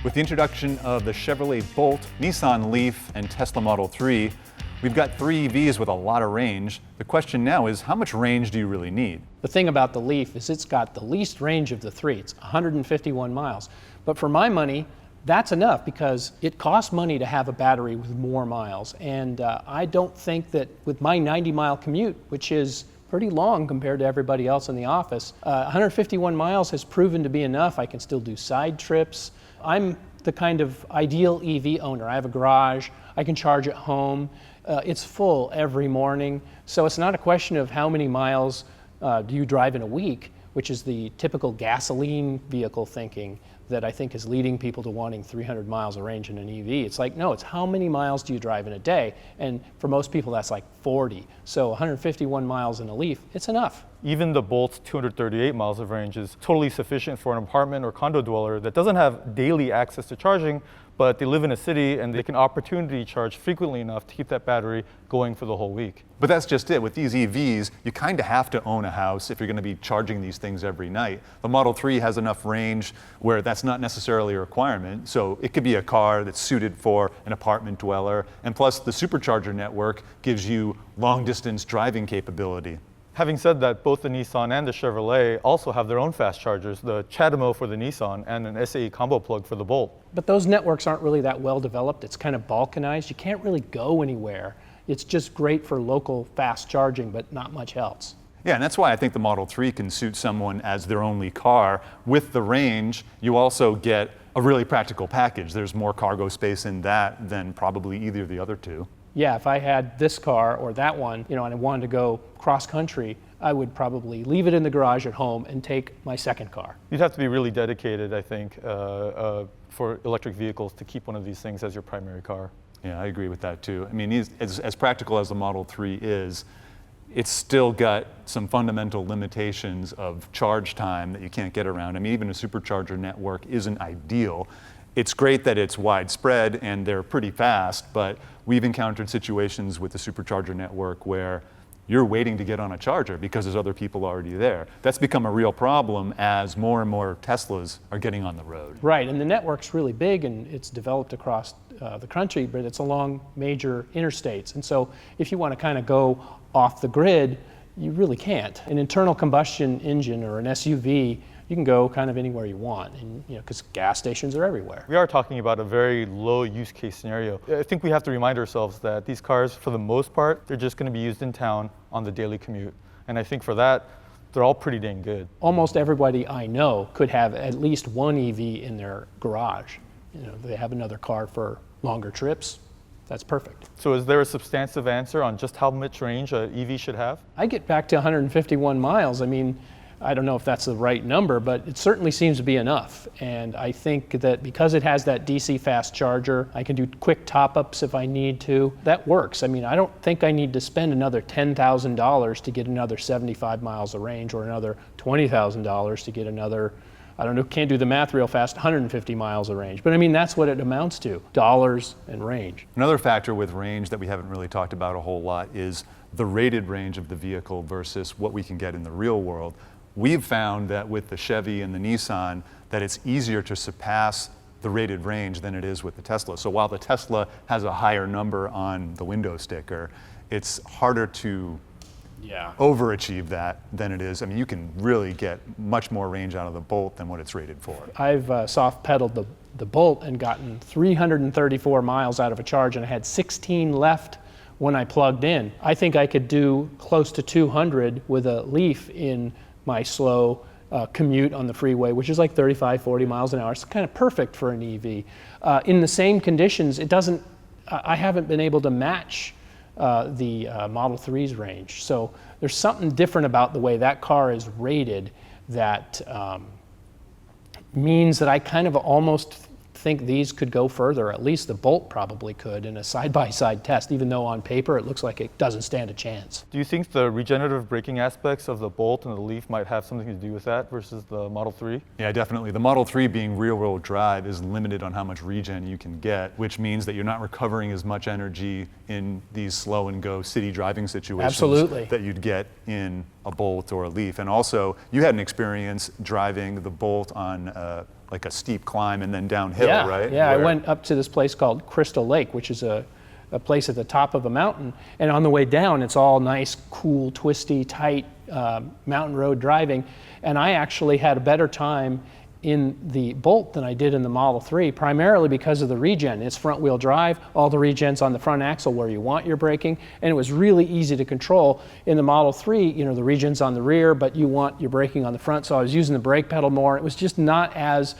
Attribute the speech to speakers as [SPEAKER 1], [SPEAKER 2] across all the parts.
[SPEAKER 1] With the introduction of the Chevrolet Bolt, Nissan Leaf, and Tesla Model 3, we've got three EVs with a lot of range. The question now is, how much range do you really need?
[SPEAKER 2] The thing about the Leaf is it's got the least range of the three. It's 151 miles. But for my money, that's enough because it costs money to have a battery with more miles. And I don't think that with my 90-mile commute, which is pretty long compared to everybody else in the office, 151 miles has proven to be enough. I can still do side trips. I'm the kind of ideal EV owner. I have a garage. I can charge at home. It's full every morning. So it's not a question of how many miles do you drive in a week, which is the typical gasoline vehicle thinking that I think is leading people to wanting 300 miles of range in an EV. It's like, no, it's how many miles do you drive in a day? And for most people, that's like 40. So 151 miles in a Leaf, it's enough.
[SPEAKER 3] Even the Bolt's 238 miles of range is totally sufficient for an apartment or condo dweller that doesn't have daily access to charging, but they live in a city and they can opportunity charge frequently enough to keep that battery going for the whole week.
[SPEAKER 1] But that's just it. With these EVs, you kind of have to own a house if you're going to be charging these things every night. The Model 3 has enough range where that's not necessarily a requirement. So it could be a car that's suited for an apartment dweller. And plus, the supercharger network gives you long-distance driving capability.
[SPEAKER 3] Having said that, both the Nissan and the Chevrolet also have their own fast chargers, the CHAdeMO for the Nissan and an SAE combo plug for the Bolt.
[SPEAKER 2] But those networks aren't really that well developed. It's kind of balkanized. You can't really go anywhere. It's just great for local fast charging, but not much else.
[SPEAKER 1] Yeah, and that's why I think the Model 3 can suit someone as their only car. With the range, you also get a really practical package. There's more cargo space in that than probably either of the other two.
[SPEAKER 2] Yeah, if I had this car or that one, and I wanted to go cross country, I would probably leave it in the garage at home and take my second car.
[SPEAKER 3] You'd have to be really dedicated, I think, for electric vehicles to keep one of these things as your primary car.
[SPEAKER 1] Yeah, I agree with that too. I mean, as practical as the Model 3 is, it's still got some fundamental limitations of charge time that you can't get around. I mean, even a supercharger network isn't ideal. It's great that it's widespread and they're pretty fast, but we've encountered situations with the supercharger network where you're waiting to get on a charger because there's other people already there. That's become a real problem as more and more Teslas are getting on the road.
[SPEAKER 2] Right, and the network's really big and it's developed across the country, but it's along major interstates. And so if you want to kind of go off the grid, you really can't. An internal combustion engine or an SUV, you can go kind of anywhere you want, and because gas stations are everywhere.
[SPEAKER 3] We are talking about a very low use case scenario. I think we have to remind ourselves that these cars, for the most part, they're just going to be used in town on the daily commute. And I think for that, they're all pretty dang good.
[SPEAKER 2] Almost everybody I know could have at least one EV in their garage. They have another car for longer trips. That's perfect.
[SPEAKER 3] So is there a substantive answer on just how much range an EV should have?
[SPEAKER 2] I get back to 151 miles. I mean, I don't know if that's the right number, but it certainly seems to be enough. And I think that because it has that DC fast charger, I can do quick top-ups if I need to. That works. I mean, I don't think I need to spend another $10,000 to get another 75 miles of range or another $20,000 to get another, I don't know, can't do the math real fast, 150 miles of range. But I mean, that's what it amounts to, dollars and range.
[SPEAKER 1] Another factor with range that we haven't really talked about a whole lot is the rated range of the vehicle versus what we can get in the real world. We've found that with the Chevy and the Nissan that it's easier to surpass the rated range than it is with the Tesla. So while the Tesla has a higher number on the window sticker, it's harder to overachieve that than it is. I mean, you can really get much more range out of the Bolt than what it's rated for.
[SPEAKER 2] I've soft pedaled the Bolt and gotten 334 miles out of a charge, and I had 16 left when I plugged in. I think I could do close to 200 with a Leaf in my slow commute on the freeway, which is like 35, 40 miles an hour. It's kind of perfect for an EV. In the same conditions, I haven't been able to match the Model 3's range. So there's something different about the way that car is rated that means that I kind of almost think these could go further. At least the Bolt probably could in a side-by-side test, even though on paper it looks like it doesn't stand a chance.
[SPEAKER 3] Do you think the regenerative braking aspects of the Bolt and the Leaf might have something to do with that versus the Model 3?
[SPEAKER 1] Yeah, definitely. The Model 3 being rear-wheel drive is limited on how much regen you can get, which means that you're not recovering as much energy in these slow-and-go city driving situations
[SPEAKER 2] Absolutely.
[SPEAKER 1] that you'd get in a Bolt or a Leaf. And also, you had an experience driving the Bolt on like a steep climb and then downhill,
[SPEAKER 2] Yeah,
[SPEAKER 1] right?
[SPEAKER 2] yeah. I
[SPEAKER 1] Where-
[SPEAKER 2] went up to this place called Crystal Lake, which is a place at the top of a mountain. And on the way down, it's all nice, cool, twisty, tight mountain road driving. And I actually had a better time in the Bolt than I did in the Model 3, primarily because of the regen. It's front wheel drive, all the regen's on the front axle where you want your braking, and it was really easy to control. In the Model 3, you know, the regen's on the rear, but you want your braking on the front, so I was using the brake pedal more. It was just not as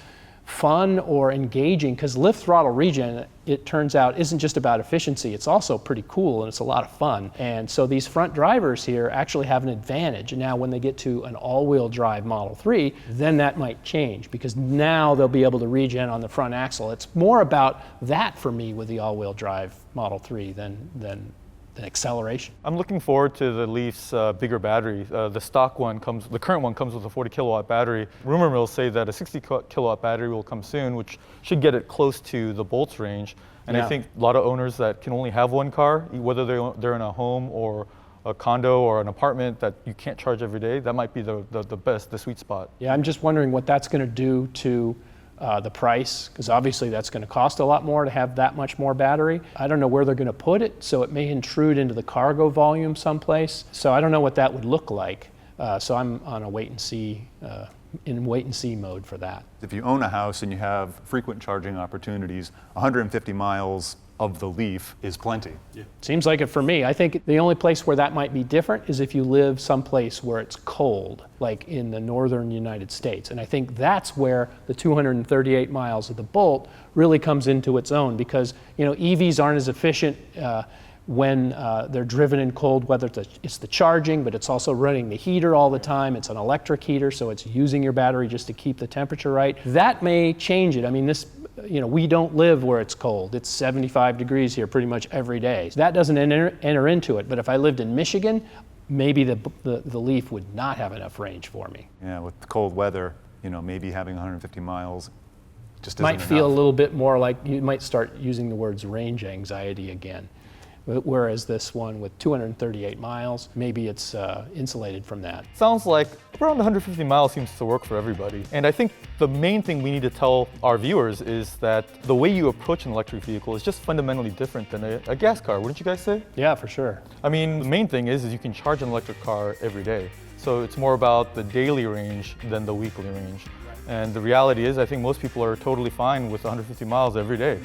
[SPEAKER 2] fun or engaging, because lift throttle regen, it turns out, isn't just about efficiency, it's also pretty cool and it's a lot of fun. And so these front drivers here actually have an advantage. And now when they get to an all-wheel drive Model 3, then that might change, because now they'll be able to regen on the front axle. It's more about that for me with the all-wheel drive Model 3 than acceleration.
[SPEAKER 3] I'm looking forward to the Leaf's bigger battery. The current one comes with a 40 kilowatt battery. Rumor mills say that a 60 kilowatt battery will come soon, which should get it close to the Bolt's range. And
[SPEAKER 2] Yeah.
[SPEAKER 3] I think a lot of owners that can only have one car, whether they're in a home or a condo or an apartment that you can't charge every day, that might be the sweet spot.
[SPEAKER 2] Yeah, I'm just wondering what that's going to do to the price, because obviously that's going to cost a lot more to have that much more battery. I don't know where they're going to put it, so it may intrude into the cargo volume someplace. So I don't know what that would look like. So I'm on a wait and see mode for that.
[SPEAKER 1] If you own a house and you have frequent charging opportunities, 150 miles of the Leaf is plenty.
[SPEAKER 2] Seems like it for me. I think the only place where that might be different is if you live someplace where it's cold, like in the northern United States. And I think that's where the 238 miles of the Bolt really comes into its own, because you know EVs aren't as efficient when they're driven in cold weather. It's the charging, but it's also running the heater all the time. It's an electric heater, so it's using your battery just to keep the temperature right. That may change it. I mean, we don't live where it's cold. It's 75 degrees here pretty much every day. That doesn't enter into it. But if I lived in Michigan, maybe the Leaf would not have enough range for me.
[SPEAKER 1] Yeah, with the cold weather, you know, maybe having 150 miles just isn't
[SPEAKER 2] Might feel a
[SPEAKER 1] enough.
[SPEAKER 2] little bit more like you might start using the words range anxiety again. Whereas this one with 238 miles, maybe it's insulated from that.
[SPEAKER 3] Sounds like around 150 miles seems to work for everybody. And I think the main thing we need to tell our viewers is that the way you approach an electric vehicle is just fundamentally different than a gas car, wouldn't you guys say?
[SPEAKER 2] Yeah, for sure.
[SPEAKER 3] I mean, the main thing is you can charge an electric car every day. So it's more about the daily range than the weekly range. And the reality is, I think most people are totally fine with 150 miles every day.